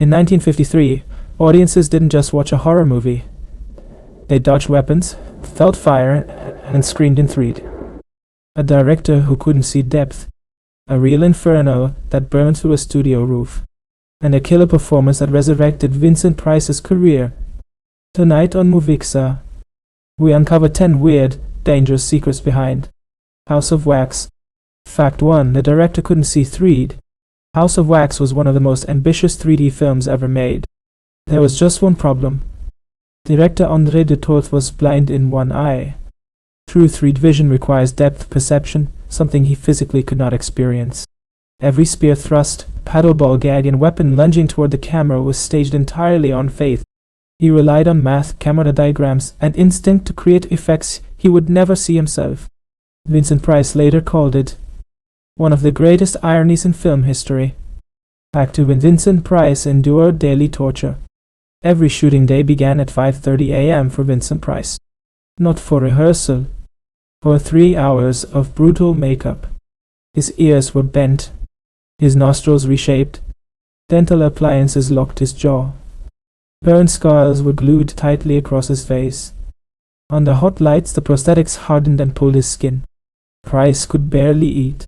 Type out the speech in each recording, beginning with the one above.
In 1953, audiences didn't just watch a horror movie. They dodged weapons, felt fire, and screamed in 3D. A director who couldn't see depth, a real inferno that burned through a studio roof, and a killer performance that resurrected Vincent Price's career. Tonight on MOVIXA, we uncover 10 weird, dangerous secrets behind House of Wax. Fact 1. The director couldn't see 3D. House of Wax was one of the most ambitious 3D films ever made. There was just one problem. Director André de Toth was blind in one eye. True 3D vision requires depth perception, something he physically could not experience. Every spear thrust, paddleball gag, and weapon lunging toward the camera was staged entirely on faith. He relied on math, camera diagrams, and instinct to create effects he would never see himself. Vincent Price later called it one of the greatest ironies in film history. Fact 2. When Vincent Price endured daily torture. Every shooting day began at 5:30 a.m. for Vincent Price. Not for rehearsal. For 3 hours of brutal makeup. His ears were bent. His nostrils reshaped. Dental appliances locked his jaw. Burn scars were glued tightly across his face. Under hot lights, the prosthetics hardened and pulled his skin. Price could barely eat,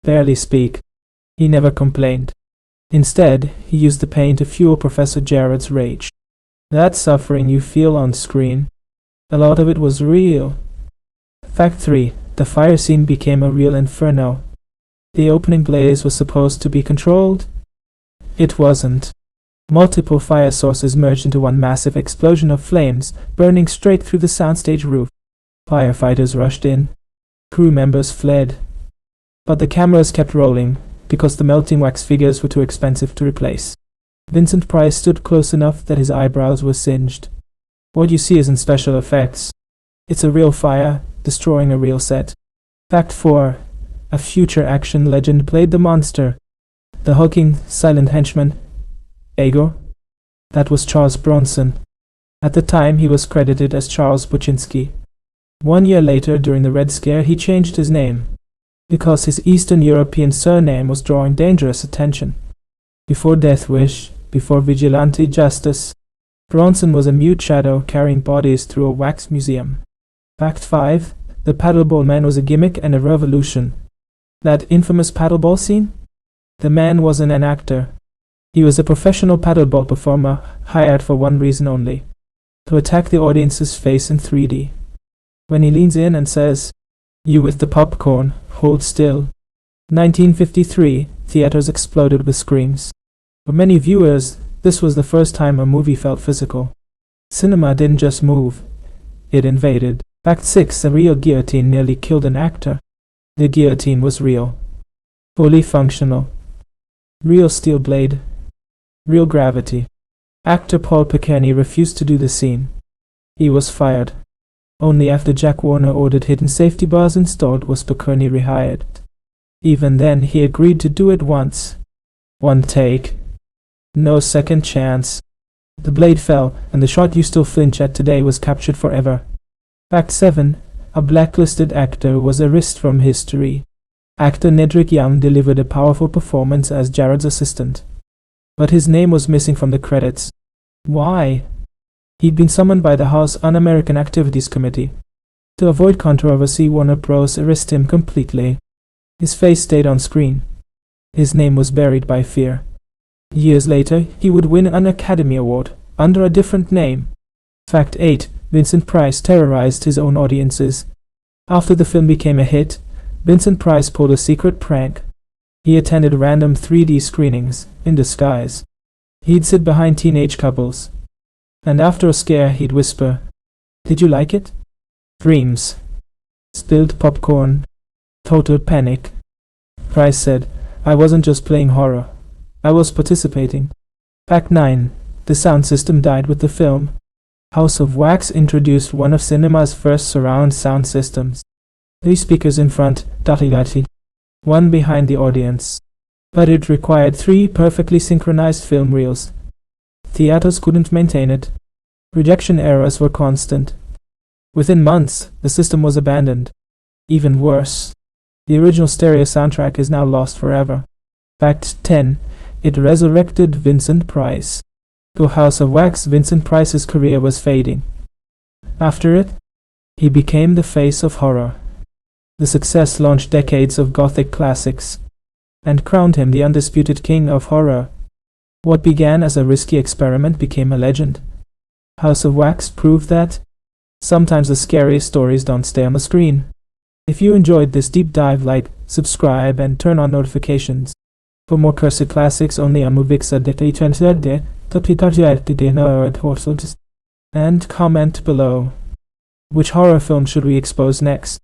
barely speak. He never complained. Instead, he used the pain to fuel Professor Jared's rage. That suffering you feel on screen, a lot of it was real. Fact 3. The fire scene became a real inferno. The opening blaze was supposed to be controlled. It wasn't. Multiple fire sources merged into one massive explosion of flames, burning straight through the soundstage roof. Firefighters rushed in. Crew members fled. But the cameras kept rolling, because the melting wax figures were too expensive to replace. Vincent Price stood close enough that his eyebrows were singed. What you see isn't special effects. It's a real fire, destroying a real set. Fact 4. A future action legend played the monster. The hulking, silent henchman, Ego. That was Charles Bronson. At the time, he was credited as Charles Buczynski. 1 year later, during the Red Scare, he changed his name, because his Eastern European surname was drawing dangerous attention. Before Death Wish, before vigilante justice, Bronson was a mute shadow carrying bodies through a wax museum. Fact 5. The paddleball man was a gimmick and a revolution. That infamous paddleball scene? The man wasn't an actor. He was a professional paddleball performer, hired for one reason only: to attack the audience's face in 3D. When he leans in and says, "You with the popcorn, hold still." 1953, theaters exploded with screams. For many viewers, this was the first time a movie felt physical. Cinema didn't just move, it invaded. Fact 6. A real guillotine nearly killed an actor. The guillotine was real. Fully functional. Real steel blade. Real gravity. Actor Paul Pickerney refused to do the scene. He was fired. Only after Jack Warner ordered hidden safety bars installed was Pickerney rehired. Even then, he agreed to do it once. One take. No second chance. The blade fell, and the shot you still flinch at today was captured forever. Fact 7. A blacklisted actor was erased from history. Actor Nedrick Young delivered a powerful performance as Jared's assistant. But his name was missing from the credits. Why? He'd been summoned by the House Un-American Activities Committee. To avoid controversy, Warner Bros. Erased him completely. His face stayed on screen. His name was buried by fear. Years later, he would win an Academy Award, under a different name. Fact 8. Vincent Price terrorized his own audiences. After the film became a hit, Vincent Price pulled a secret prank. He attended random 3D screenings, in disguise. He'd sit behind teenage couples. And after a scare, he'd whisper, "Did you like it?" Dreams. Spilled popcorn. Total panic. Price said, "I wasn't just playing horror. I was participating." Fact 9. The sound system died with the film. House of Wax introduced one of cinema's first surround sound systems. 3 speakers in front, dati-dati. 1 behind the audience. But it required 3 perfectly synchronized film reels. Theaters couldn't maintain it. Projection errors were constant. Within months, the system was abandoned. Even worse, the original stereo soundtrack is now lost forever. Fact 10. It resurrected Vincent Price. To House of Wax, Vincent Price's career was fading. After it, he became the face of horror. The success launched decades of Gothic classics and crowned him the undisputed king of horror. What began as a risky experiment became a legend. House of Wax proved that sometimes the scariest stories don't stay on the screen. If you enjoyed this deep dive, like, subscribe, and turn on notifications. For more cursed classics only on MOVIXA, and comment below. Which horror film should we expose next?